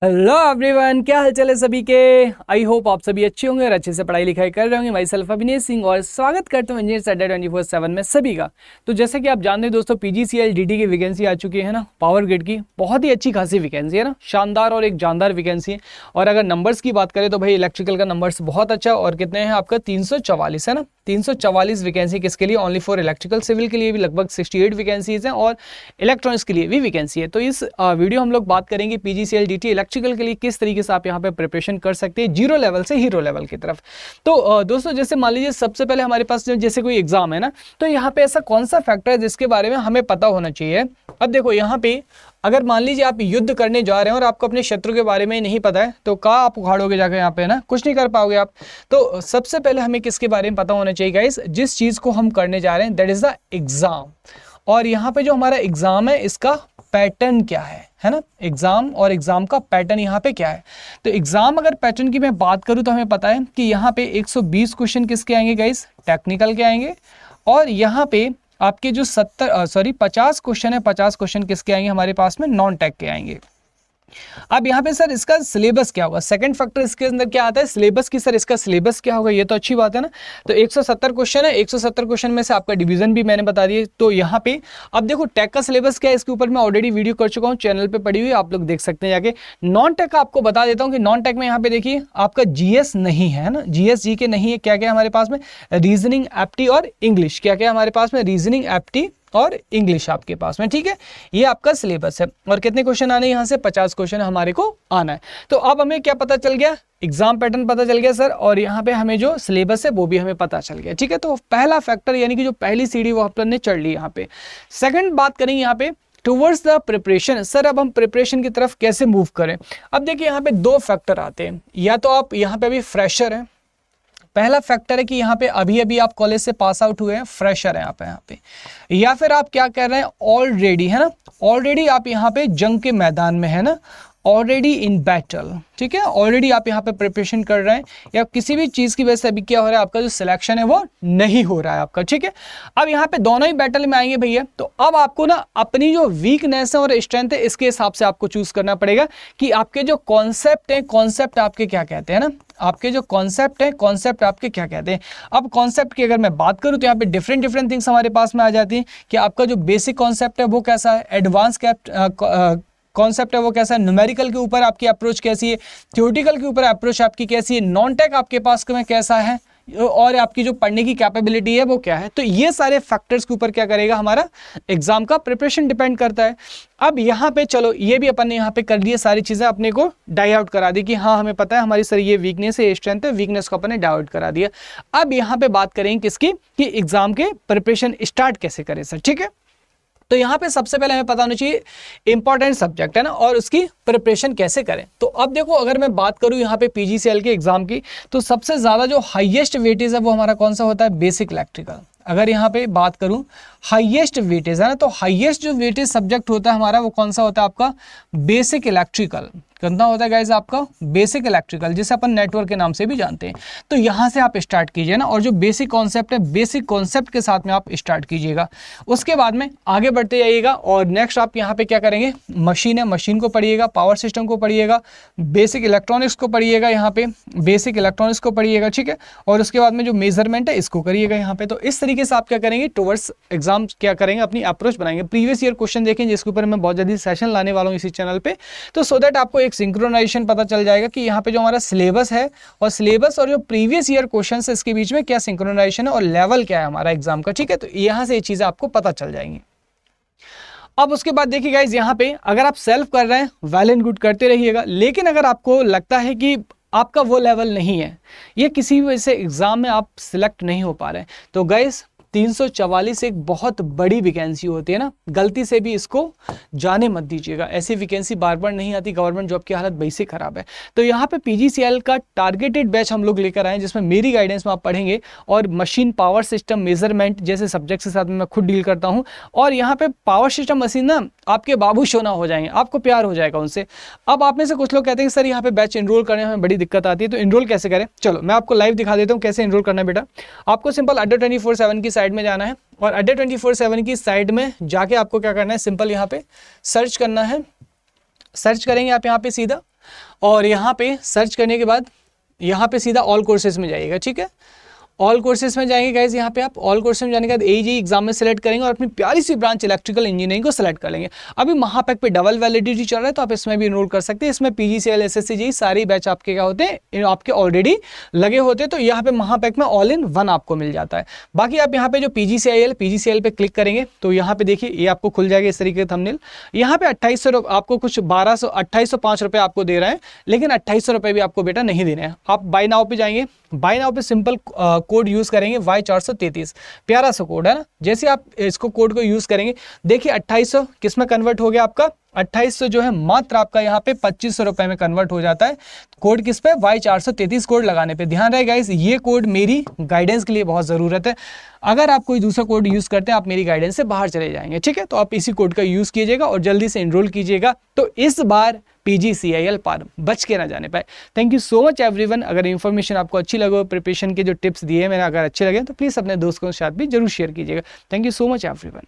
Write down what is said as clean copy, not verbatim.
Hello everyone, क्या हाल चाल है सभी के। आई होप आप सभी अच्छे होंगे और अच्छे से पढ़ाई लिखाई कर रहे होंगे। माई सेल्फ अविनेश सिंह और स्वागत करता हूँ इंजीनियर्स अड्डा 24/7 में सभी का। तो जैसे कि आप जानते हैं दोस्तों, पीजीसीएल डीटी की वैकेंसी आ चुकी है ना, पावर ग्रिड की। बहुत ही अच्छी खासी वैकेंसी है ना, शानदार और एक जानदार वैकेंसी है। और अगर नंबर्स की बात करें तो भाई इलेक्ट्रिकल का नंबर्स बहुत अच्छा, और कितने हैं आपका 344 है ना। 344 वैकेंसी किसके लिए? Only for electrical. सिविल के लिए भी लगभग 68 वैकेंसीज हैं और इलेक्ट्रॉनिक्स के लिए भी वैकेंसी है। तो इस वीडियो हम लोग बात करेंगे पीजीसीएल डीटी इलेक्ट्रिकल के लिए किस तरीके से आप यहाँ पे प्रिपरेशन कर सकते हैं जीरो लेवल से हीरो लेवल की तरफ। तो दोस्तों, जैसे मान लीजिए सबसे पहले हमारे पास जैसे कोई एग्जाम है ना, तो यहाँ पे ऐसा कौन सा फैक्टर है जिसके बारे में हमें पता होना चाहिए। अब देखो यहाँ पे अगर मान लीजिए आप युद्ध करने जा रहे हैं और आपको अपने शत्रु के बारे में नहीं पता है, तो कहाँ आप उखाड़ोगे जाकर यहाँ पे ना, कुछ नहीं कर पाओगे आप। तो सबसे पहले हमें किसके बारे में पता होना चाहिए गाइस? जिस चीज को हम करने जा रहे हैं दैट इज द एग्जाम। और यहाँ पे जो हमारा एग्जाम है इसका पैटर्न क्या है ना। एग्जाम और एग्जाम का पैटर्न यहाँ पे क्या है। तो एग्जाम अगर पैटर्न की मैं बात करूँ तो हमें पता है कि यहाँ पे 120 क्वेश्चन किसके आएंगे गाइस? टेक्निकल के आएंगे। और यहाँ पे आपके जो 50 क्वेश्चन है, 50 क्वेश्चन किसके आएंगे हमारे पास में? नॉन टेक के आएंगे। अब यहाँ पे सर इसका सिलेबस क्या होगा? सेकंड फैक्टर इसके अंदर क्या आता है? सिलेबस की। सर इसका सिलेबस क्या होगा? ये तो अच्छी बात है ना। तो 170 क्वेश्चन है, 170 क्वेश्चन में से आपका डिवीजन भी मैंने बता दिया। तो यहाँ पे अब देखो टेक का सिलेबस क्या है, इसके ऊपर मैं ऑलरेडी वीडियो कर चुका हूँ, चैनल पे पड़ी हुई, आप लोग देख सकते हैं जाके। नॉन टेक का आपको बता देता हूँ कि नॉन टेक में यहाँ पे देखिए आपका जीएस नहीं है ना, जीएस जी के नहीं है। क्या क्या हमारे पास में? रीजनिंग, एप्टी और इंग्लिश। क्या क्या हमारे पास में? रीजनिंग, एप्टी और इंग्लिश आपके पास में, ठीक है। ये आपका सिलेबस है। और कितने क्वेश्चन आने यहाँ से? 50 क्वेश्चन हमारे को आना है। तो अब हमें क्या पता चल गया? एग्जाम पैटर्न पता चल गया सर, और यहाँ पे हमें जो सिलेबस है वो भी हमें पता चल गया, ठीक है। तो पहला फैक्टर यानी कि जो पहली सीढ़ी वो अपन ने चढ़ ली यहाँ पे। सेकंड बात करेंगे यहाँ पे टुवर्ड्स द प्रिपरेशन। सर अब हम प्रिपरेशन की तरफ कैसे मूव करें? अब देखिए यहाँ पे दो फैक्टर आते हैं। या तो आप यहाँ पे अभी फ्रेशर हैं, पहला फैक्टर है कि यहाँ पे अभी अभी आप कॉलेज से पास आउट हुए हैं, फ्रेशर हैं आप यहाँ पे। या फिर आप क्या कर रहे हैं? ऑलरेडी, है ना, ऑलरेडी आप यहाँ पे जंग के मैदान में है ना, ऑलरेडी इन बैटल, ठीक है। ऑलरेडी आप यहाँ पे प्रिपरेशन कर रहे हैं, या किसी भी चीज की वजह से अभी क्या हो रहा है, आपका जो सिलेक्शन है वो नहीं हो रहा है आपका, ठीक है। अब यहाँ पे दोनों ही बैटल में आएंगे भैया। तो अब आपको ना अपनी जो वीकनेस है और स्ट्रेंथ है इसके हिसाब से आपको चूज करना पड़ेगा कि आपके जो कॉन्सेप्ट है, कॉन्सेप्ट आपके क्या कहते हैं ना, आपके जो कॉन्सेप्ट है, कॉन्सेप्ट आपके क्या कहते हैं। अब कॉन्सेप्ट की अगर मैं बात करूं तो यहाँ पे डिफरेंट थिंग्स हमारे पास में आ जाती हैं कि आपका जो बेसिक कॉन्सेप्ट है वो कैसा है, एडवांस कॉन्सेप्ट है वो कैसा है, न्यूमेरिकल के ऊपर आपकी अप्रोच कैसी है, थ्योरेटिकल के ऊपर अप्रोच आपकी कैसी है, नॉन टेक आपके पास में कैसा है, और आपकी जो पढ़ने की कैपेबिलिटी है वो क्या है। तो ये सारे फैक्टर्स के ऊपर क्या करेगा, हमारा एग्जाम का प्रिपरेशन डिपेंड करता है। अब यहाँ पे चलो ये भी अपन ने यहाँ पे कर लिए, सारी चीजें अपने को डाई आउट करा दी कि हाँ हमें पता है हमारी सर ये वीकनेस है, ये स्ट्रेंथ है, वीकनेस को अपन ने डाई आउट करा दिया। अब यहाँ पे बात करेंगे किसकी, कि एग्जाम के प्रिपरेशन स्टार्ट कैसे करें सर, ठीक है। तो यहाँ पे सबसे पहले हमें पता होना चाहिए इंपॉर्टेंट सब्जेक्ट है ना, और उसकी प्रिपरेशन कैसे करें। तो अब देखो अगर मैं बात करूँ यहाँ पे पीजीसीएल के एग्जाम की, तो सबसे ज्यादा जो हाईएस्ट वेटेज है वो हमारा कौन सा होता है? Basic electrical. अगर यहाँ पे बात करूँ हाईएस्ट वेटेज है ना, तो हाईएस्ट जो वेटेज सब्जेक्ट होता है हमारा वो कौन सा होता है आपका? Basic electrical. कितना होता है गाइस आपका? बेसिक इलेक्ट्रिकल, जिसे अपन नेटवर्क के नाम से भी जानते हैं। तो यहाँ से आप स्टार्ट कीजिए ना, और जो बेसिक कॉन्सेप्ट है, बेसिक कॉन्सेप्ट के साथ में आप स्टार्ट कीजिएगा। उसके बाद में आगे बढ़ते जाइएगा, और नेक्स्ट आप यहाँ पे क्या करेंगे? मशीन है, मशीन को पढ़िएगा, पावर सिस्टम को पढ़िएगा, बेसिक इलेक्ट्रॉनिक्स को पढ़िएगा, यहाँ पे बेसिक इलेक्ट्रॉनिक्स को पढ़िएगा, ठीक है। और उसके बाद में जो मेजरमेंट है इसको करिएगा यहाँ पे। तो इस तरीके से आप क्या करेंगे? टुवर्ड्स एग्जाम क्या करेंगे? अपनी अप्रोच बनाएंगे। प्रीवियस ईयर क्वेश्चन देखें, जिसके ऊपर मैं बहुत जल्दी सेशन लाने वाला हूँ इसी चैनल पे, तो सो दैट आपको सिंक्रोनाइजेशन पता चल जाएगा कि यहाँ पे जो हमारा सिलेबस है, और सिलेबस और जो प्रीवियस ईयर क्वेश्चंस है इसके बीच में क्या सिंक्रोनाइजेशन है और लेवल क्या है हमारा एग्जाम का, ठीक है। तो यहाँ से ये चीजें आपको पता चल जाएंगी। अब उसके बाद देखिए गाइस, यहाँ पे अगर आप सेल्फ कर रहे हैं वेल एंड गुड, करते रहिएगा। लेकिन अगर आपको लगता है कि आपका वो लेवल नहीं है, ये किसी वजह से एग्जाम में आप सिलेक्ट नहीं हो पा रहे हैं, तो गाइस 344 एक बहुत बड़ी वैकेंसी होती है ना, गलती से भी इसको जाने मत दीजिएगा। ऐसी वैकेंसी बार बार नहीं आती, गवर्नमेंट जॉब की हालत वैसे खराब है। तो यहाँ पे पीजीसीएल का टारगेटेड बैच हम लोग लेकर आए, जिसमें मेरी गाइडेंस में आप पढ़ेंगे, और मशीन, पावर सिस्टम, मेजरमेंट जैसे सब्जेक्ट्स के साथ में मैं खुद डील करता हूँ। और यहाँ पे पावर सिस्टम, मशीन ना आपके बाबू शोना हो जाएंगे, आपको प्यार हो जाएगा उनसे। अब आप में से कुछ लोग कहते हैं सर यहाँ पे बैच इनरोल करने में बड़ी दिक्कत आती है, तो इनरोल कैसे करें? चलो मैं आपको लाइव दिखा देता हूँ कैसे इनरोल करना है बेटा। आपको सिंपल अड्डा 24/7 की साइड में जाना है, और अड्डा 24/7 की साइड में जाके आपको क्या करना है? सिंपल यहाँ पे सर्च करना है। सर्च करेंगे आप यहाँ पे सीधा, और यहाँ पे सर्च करने के बाद यहाँ पे सीधा ऑल कोर्सेज में जाइएगा, ठीक है। ऑल कोर्सेज में जाएंगे गाइज, यहाँ पे आप ऑल कोर्सेज में जाने के बाद AJE एग्जाम में सेलेक्ट करेंगे और अपनी प्यारी सी ब्रांच इलेक्ट्रिकल इंजीनियरिंग को सेलेक्ट कर लेंगे। अभी महापैक पे डबल वैलिडिटी चल रहा है, तो आप इसमें भी एनरोल कर सकते हैं। इसमें PGCL SSC JEE सारी बैच आपके क्या होते हैं, आपके ऑलरेडी लगे होते हैं, तो यहाँ पे महापैक में ऑल इन वन आपको मिल जाता है। बाकी आप यहाँ पे जो PGCL पे क्लिक करेंगे तो यहाँ पे देखिए ये आपको खुल जाएगा इस तरीके का थंबनेल। यहाँ पे 2800 आपको कुछ 2805 रुपये आपको दे रहे हैं, लेकिन 2800 रुपये भी आपको बेटा नहीं देने हैं। आप बाय नाउ पे जाएंगे, बाय नाउ पे सिंपल कोड यूज करेंगे Y433, प्यारा सा कोड है ना। जैसे आप इसको कोड को यूज करेंगे, देखिए 2800 किस में कन्वर्ट हो गया आपका, 2800 जो है मात्र आपका यहाँ पे 2500 रुपए में कन्वर्ट हो जाता है। कोड किस पे, Y433 कोड लगाने पे। ध्यान रहे गाइस, ये कोड मेरी गाइडेंस के लिए बहुत ज़रूरत है। अगर आप कोई दूसरा कोड यूज़ करते हैं, आप मेरी गाइडेंस से बाहर चले जाएंगे, ठीक है। तो आप इसी कोड का यूज़ कीजिएगा और जल्दी से एनरोल कीजिएगा, तो इस बार PGCIL पार बच के ना जाने पाए। Thank you so much everyone. अगर इन्फॉर्मेशन आपको अच्छी लगे, प्रिपरेशन के जो टिप्स दिए मैंने अगर अच्छे लगे, तो प्लीज़ अपने दोस्तों के साथ भी जरूर शेयर कीजिएगा। Thank you so much everyone.